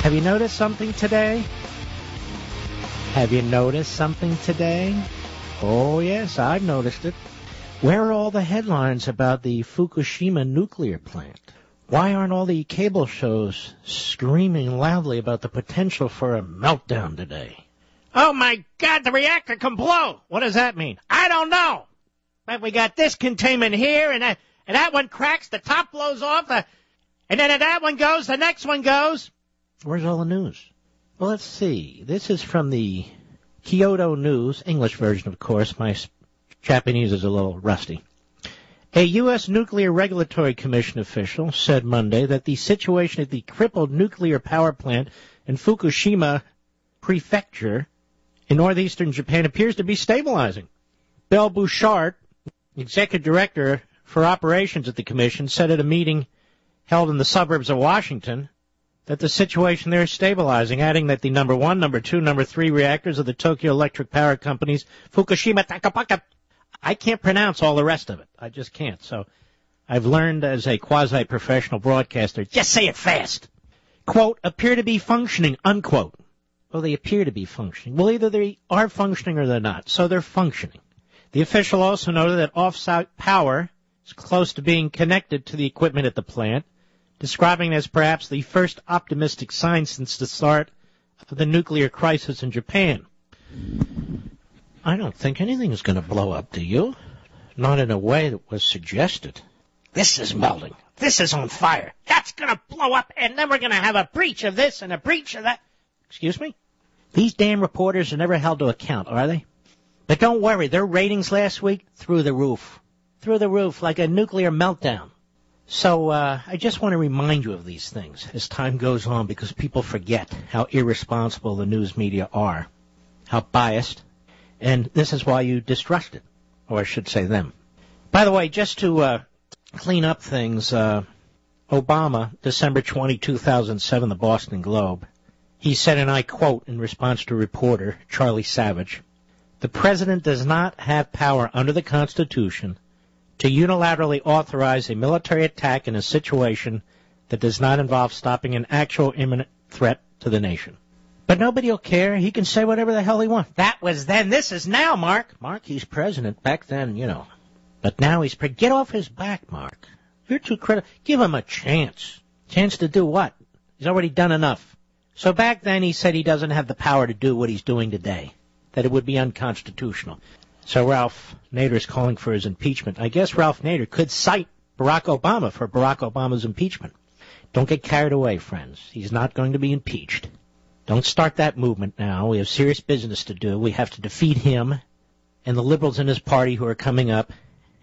Have you noticed something today? Have you noticed something today? Oh, yes, I've noticed it. Where are all the headlines about the Fukushima nuclear plant? Why aren't all the cable shows screaming loudly about the potential for a meltdown today? Oh, my God, the reactor can blow. What does that mean? I don't know. But we got this containment here, and that one cracks, the top blows off, and then if that one goes, the next one goes. Where's all the news? Well, let's see. This is from the Kyoto News, English version, of course. My Japanese is a little rusty. A U.S. Nuclear Regulatory Commission official said Monday that the situation at the crippled nuclear power plant in Fukushima Prefecture in northeastern Japan appears to be stabilizing. Bill Bouchard, executive director for operations at the commission, said at a meeting held in the suburbs of Washington that the situation there is stabilizing, adding that the number 1, number 2, number 3 reactors of the Tokyo Electric Power Company's Fukushima Takapaka. I can't pronounce all the rest of it. I just can't. So I've learned as a quasi-professional broadcaster, just say it fast. Quote, appear to be functioning, unquote. Well, they appear to be functioning. Well, either they are functioning or they're not. So they're functioning. The official also noted that off-site power is close to being connected to the equipment at the plant, describing it as perhaps the first optimistic sign since the start of the nuclear crisis in Japan. I don't think anything is going to blow up, do you? Not in a way that was suggested. This is melting. This is on fire. That's going to blow up, and then we're going to have a breach of this and a breach of that. Excuse me? These damn reporters are never held to account, are they? But don't worry, their ratings last week, through the roof. Through the roof, like a nuclear meltdown. So I just want to remind you of these things as time goes on, because people forget how irresponsible the news media are, how biased, and this is why you distrust it, or I should say them. By the way, just to clean up things, Obama, December 20, 2007, the Boston Globe, he said, and I quote in response to a reporter, Charlie Savage, the president does not have power under the Constitution to unilaterally authorize a military attack in a situation that does not involve stopping an actual imminent threat to the nation. But nobody will care. He can say whatever the hell he wants. That was then. This is now, Mark. Mark, he's president. Back then, you know. But now he's get off his back, Mark. You're too critical. Give him a chance. Chance to do what? He's already done enough. So back then he said he doesn't have the power to do what he's doing today, that it would be unconstitutional. So Ralph Nader's calling for his impeachment. I guess Ralph Nader could cite Barack Obama for Barack Obama's impeachment. Don't get carried away, friends. He's not going to be impeached. Don't start that movement now. We have serious business to do. We have to defeat him and the liberals in his party who are coming up,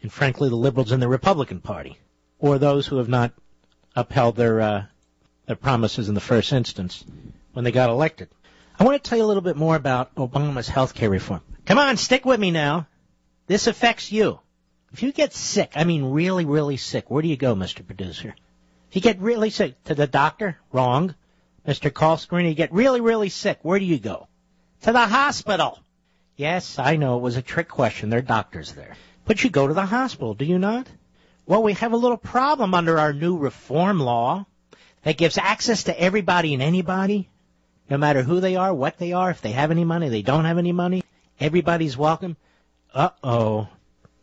and frankly the liberals in the Republican Party, or those who have not upheld their promises in the first instance when they got elected. I want to tell you a little bit more about Obama's health care reform. Come on, stick with me now. This affects you. If you get sick, I mean really, really sick, where do you go, Mr. Producer? If you get really sick, to the doctor? Wrong. Mr. Call Screener, you get really, really sick, where do you go? To the hospital. Yes, I know, it was a trick question. There are doctors there. But you go to the hospital, do you not? Well, we have a little problem under our new reform law that gives access to everybody and anybody, no matter who they are, what they are, if they have any money, they don't have any money. Everybody's welcome. Uh-oh.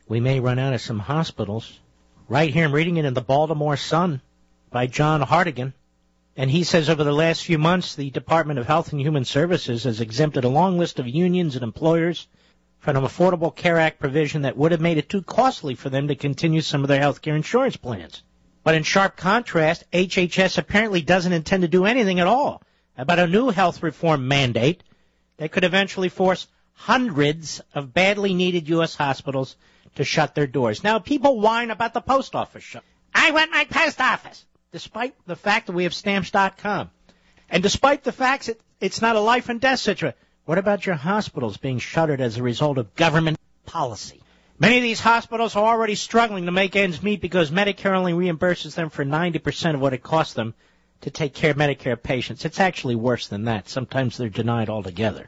We may run out of some hospitals. Right here, I'm reading it in the Baltimore Sun by John Hartigan. And he says over the last few months, the Department of Health and Human Services has exempted a long list of unions and employers from an Affordable Care Act provision that would have made it too costly for them to continue some of their health care insurance plans. But in sharp contrast, HHS apparently doesn't intend to do anything at all about a new health reform mandate that could eventually force hundreds of badly needed U.S. hospitals to shut their doors. Now, people whine about the post office shut. I want my post office, despite the fact that we have stamps.com. And despite the fact that it's not a life and death situation. What about your hospitals being shuttered as a result of government policy? Many of these hospitals are already struggling to make ends meet because Medicare only reimburses them for 90% of what it costs them to take care of Medicare patients. It's actually worse than that. Sometimes they're denied altogether.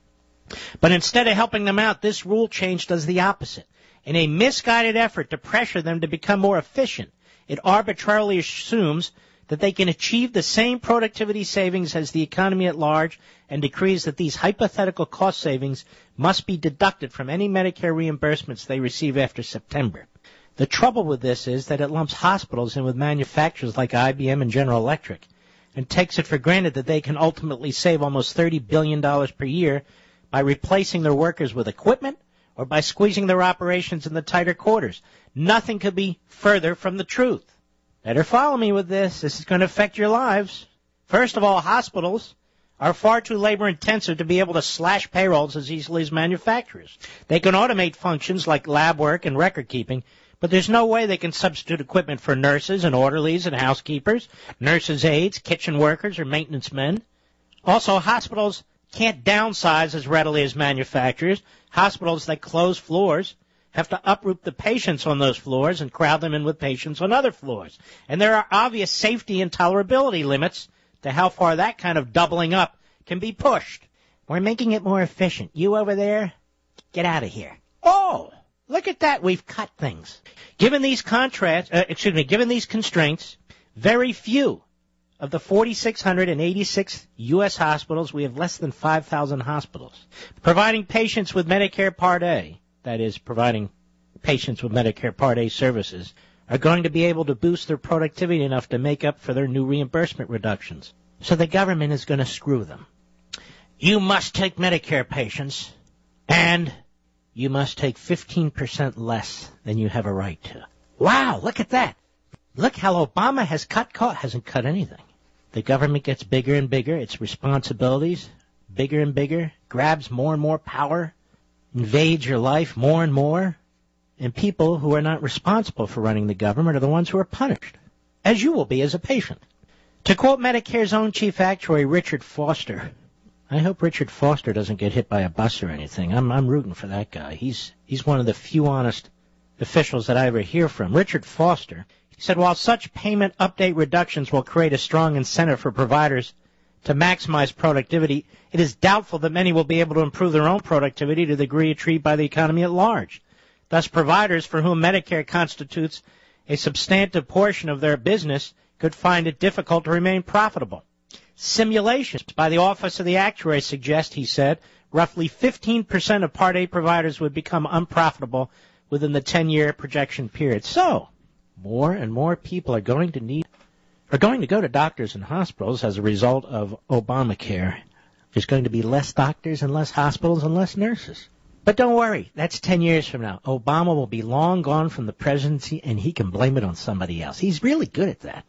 But instead of helping them out, this rule change does the opposite. In a misguided effort to pressure them to become more efficient, it arbitrarily assumes that they can achieve the same productivity savings as the economy at large and decrees that these hypothetical cost savings must be deducted from any Medicare reimbursements they receive after September. The trouble with this is that it lumps hospitals in with manufacturers like IBM and General Electric and takes it for granted that they can ultimately save almost $30 billion per year by replacing their workers with equipment or by squeezing their operations in the tighter quarters. Nothing could be further from the truth. Better follow me with this. This is going to affect your lives. First of all, hospitals are far too labor-intensive to be able to slash payrolls as easily as manufacturers. They can automate functions like lab work and record-keeping, but there's no way they can substitute equipment for nurses and orderlies and housekeepers, nurses' aides, kitchen workers, or maintenance men. Also, hospitals can't downsize as readily as manufacturers. Hospitals that close floors have to uproot the patients on those floors and crowd them in with patients on other floors. And there are obvious safety and tolerability limits to how far that kind of doubling up can be pushed. We're making it more efficient. You over there, get out of here. Oh, look at that. We've cut things. Given these constraints, very few of the 4,686 U.S. hospitals, we have less than 5,000 hospitals, providing patients with Medicare Part A, that is, providing patients with Medicare Part A services, are going to be able to boost their productivity enough to make up for their new reimbursement reductions. So the government is going to screw them. You must take Medicare patients, and you must take 15% less than you have a right to. Wow, look at that. Look how Obama has hasn't cut anything. The government gets bigger and bigger, its responsibilities bigger and bigger, grabs more and more power, invades your life more and more, and people who are not responsible for running the government are the ones who are punished, as you will be as a patient. To quote Medicare's own chief actuary, Richard Foster, I hope Richard Foster doesn't get hit by a bus or anything. I'm rooting for that guy. He's one of the few honest officials that I ever hear from. Richard Foster, he said, while such payment update reductions will create a strong incentive for providers to maximize productivity, it is doubtful that many will be able to improve their own productivity to the degree achieved by the economy at large. Thus, providers for whom Medicare constitutes a substantive portion of their business could find it difficult to remain profitable. Simulations by the Office of the Actuary suggest, he said, roughly 15% of Part A providers would become unprofitable within the 10-year projection period. So, more and more people are going to go to doctors and hospitals as a result of Obamacare. There's going to be less doctors and less hospitals and less nurses. But don't worry, that's 10 years from now. Obama will be long gone from the presidency, and he can blame it on somebody else. He's really good at that.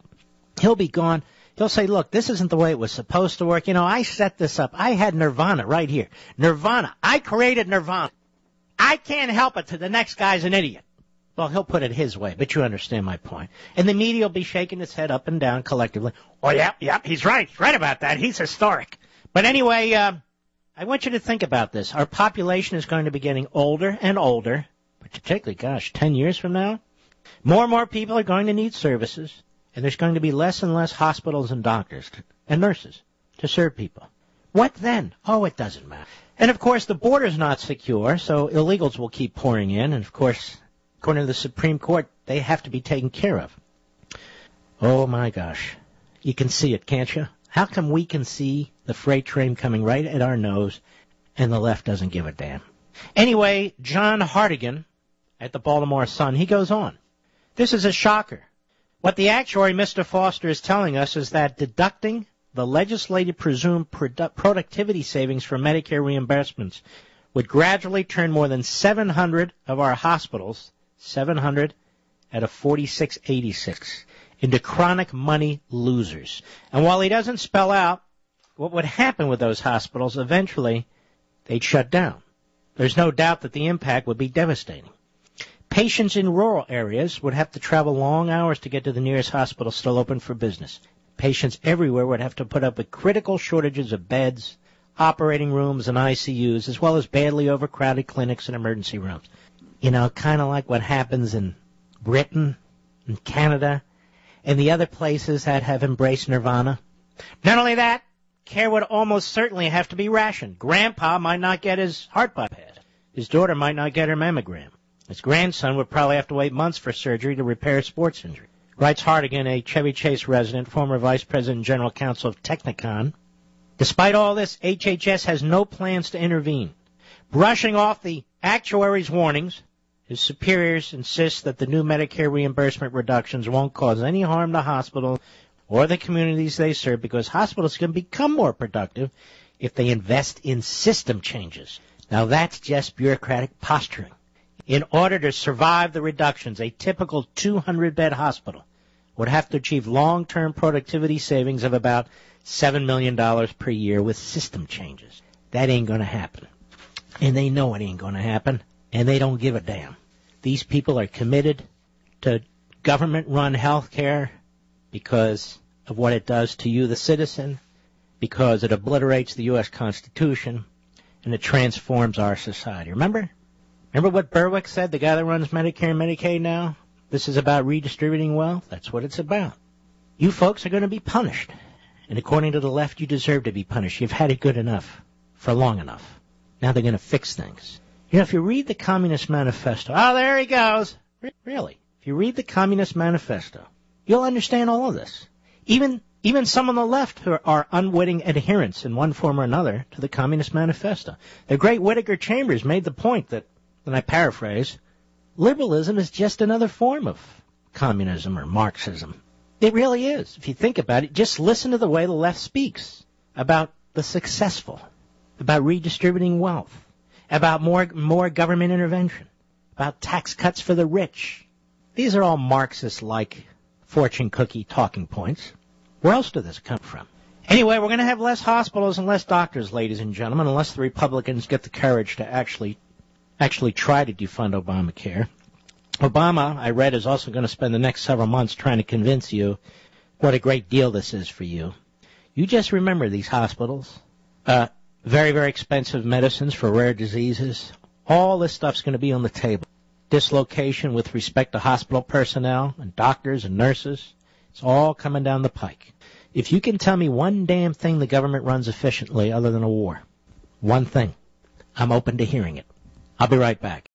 He'll be gone. He'll say, look, this isn't the way it was supposed to work. You know, I set this up. I had Nirvana right here. Nirvana. I created Nirvana. I can't help it till the next guy's an idiot. Well, he'll put it his way, but you understand my point. And the media will be shaking its head up and down collectively. Oh, yeah, he's right. He's right about that. He's historic. But anyway, I want you to think about this. Our population is going to be getting older and older, particularly, 10 years from now. More and more people are going to need services, and there's going to be less and less hospitals and doctors and nurses to serve people. What then? Oh, it doesn't matter. And, of course, the border's not secure, so illegals will keep pouring in, and, of course, according to the Supreme Court, they have to be taken care of. Oh, my gosh. You can see it, can't you? How come we can see the freight train coming right at our nose and the left doesn't give a damn? Anyway, John Hartigan at the Baltimore Sun, he goes on. This is a shocker. What the actuary, Mr. Foster, is telling us is that deducting the legislated presumed productivity savings from Medicare reimbursements would gradually turn more than 700 of our hospitals, 700 out of 4686, into chronic money losers. And while he doesn't spell out what would happen with those hospitals, eventually they'd shut down. There's no doubt that the impact would be devastating. Patients in rural areas would have to travel long hours to get to the nearest hospital still open for business. Patients everywhere would have to put up with critical shortages of beds, operating rooms, and ICUs, as well as badly overcrowded clinics and emergency rooms. You know, kind of like what happens in Britain and Canada and the other places that have embraced Nirvana. Not only that, care would almost certainly have to be rationed. Grandpa might not get his heart bypass. His daughter might not get her mammogram. His grandson would probably have to wait months for surgery to repair a sports injury. Writes Hardigan, a Chevy Chase resident, former vice president and general counsel of Technicon. Despite all this, HHS has no plans to intervene. Brushing off the actuaries' warnings, his superiors insist that the new Medicare reimbursement reductions won't cause any harm to hospitals or the communities they serve because hospitals can become more productive if they invest in system changes. Now that's just bureaucratic posturing. In order to survive the reductions, a typical 200-bed hospital would have to achieve long-term productivity savings of about $7 million per year with system changes. That ain't going to happen. And they know it ain't going to happen, and they don't give a damn. These people are committed to government-run health care because of what it does to you, the citizen, because it obliterates the U.S. Constitution, and it transforms our society. Remember what Berwick said, the guy that runs Medicare and Medicaid now? This is about redistributing wealth. That's what it's about. You folks are going to be punished. And according to the left, you deserve to be punished. You've had it good enough for long enough. Now they're going to fix things. You know, if you read the Communist Manifesto, oh, there he goes. Really, if you read the Communist Manifesto, you'll understand all of this. Even some on the left who are unwitting adherents in one form or another to the Communist Manifesto. The great Whittaker Chambers made the point that, and I paraphrase, liberalism is just another form of communism or Marxism. It really is. If you think about it, just listen to the way the left speaks about the successful, about redistributing wealth, about more government intervention, about tax cuts for the rich. These are all Marxist-like fortune cookie talking points. Where else did this come from? Anyway, we're going to have less hospitals and less doctors, ladies and gentlemen, unless the Republicans get the courage to actually try to defund Obamacare. Obama, I read, is also going to spend the next several months trying to convince you what a great deal this is for you. You just remember these hospitals, very, very expensive medicines for rare diseases. All this stuff's going to be on the table. Dislocation with respect to hospital personnel and doctors and nurses. It's all coming down the pike. If you can tell me one damn thing the government runs efficiently other than a war, one thing, I'm open to hearing it. I'll be right back.